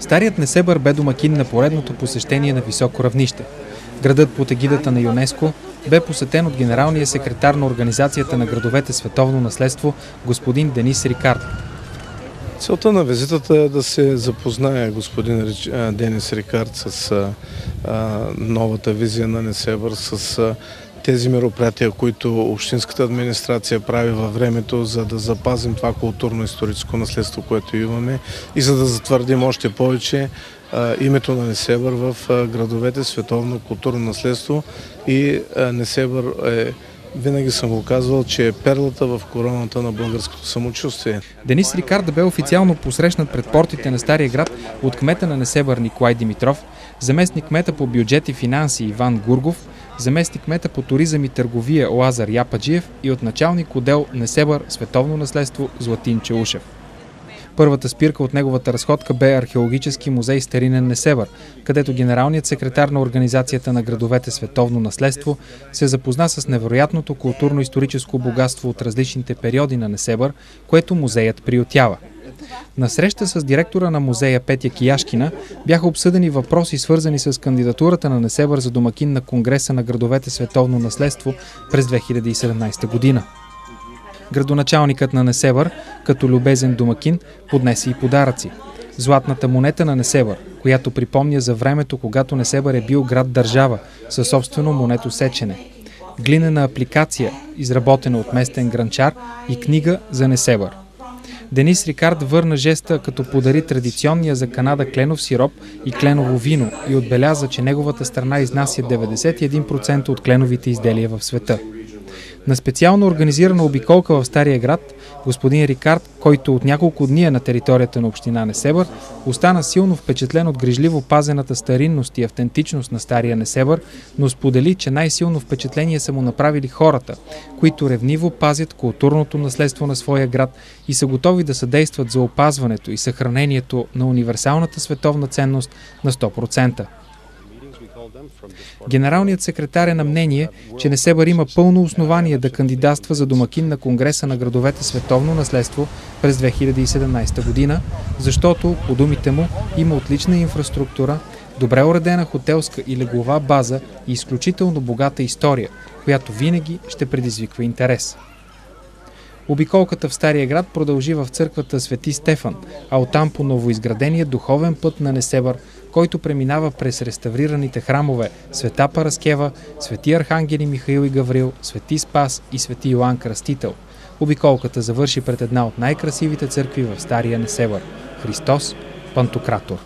Старият Несебър бе домакин на поредното посещение на високо равнище. Градът под егидата на ЮНЕСКО бе посетен от генералния секретар на Организацията на градовете Световно наследство господин Денис Рикард. Целта на визитата е да се запознае господин Денис Рикард с новата визия на Несебър, с тези мероприятия, които общинската администрация прави във времето, за да запазим това културно-историческо наследство, което имаме и за да затвърдим още повече името на Несебър в градовете Световно културно наследство. И Несебър винаги съм го казвал, че е перлата в короната на българското самочувствие. Денис Рикард бе официално посрещнат пред портите на Стария град от кмета на Несебър Николай Димитров, заместник кмета по бюджет и финанси Иван Гургов, заместник кмета по туризъм и търговия Лазар Япаджиев и от началник отдел Несебър Световно наследство Златин Челушев. Първата спирка от неговата разходка бе археологически музей Старинен Несебър, където генералният секретар на Организацията на градовете Световно наследство се запозна с невероятното културно-историческо богатство от различните периоди на Несебър, което музеят приютява. На среща с директора на музея Петя Кияшкина бяха обсъдени въпроси, свързани с кандидатурата на Несебър за домакин на Конгреса на градовете Световно наследство през 2017 година. Градоначалникът на Несебър, като любезен домакин, поднесе и подаръци. Златната монета на Несебър, която припомня за времето, когато Несебър е бил град-държава със собствено монетосечене. Глинена апликация, изработена от местен гранчар, и книга за Несебър. Денис Рикард върна жеста, като подари традиционния за Канада кленов сироп и кленово вино и отбеляза, че неговата страна изнася 91% от кленовите изделия в света. На специално организирана обиколка в Стария град, господин Рикард, който от няколко дни е на територията на община Несебър, остана силно впечатлен от грижливо пазената старинност и автентичност на Стария Несебър, но сподели, че най-силно впечатление са му направили хората, които ревниво пазят културното наследство на своя град и са готови да съдействат за опазването и съхранението на универсалната световна ценност на 100%. Генералният секретар е на мнение, че Несебър има пълно основание да кандидатства за домакин на Конгреса на градовете Световно наследство през 2017 година, защото, по думите му, има отлична инфраструктура, добре уредена хотелска и леглова база и изключително богата история, която винаги ще предизвиква интерес. Обиколката в Стария град продължи в църквата Свети Стефан, а оттам по новоизградения духовен път на Несебър, който преминава през реставрираните храмове Света Параскева, Свети Архангели Михаил и Гаврил, Свети Спас и Свети Йоан Кръстител. Обиколката завърши пред една от най-красивите църкви в Стария Несебър – Христос Пантократор.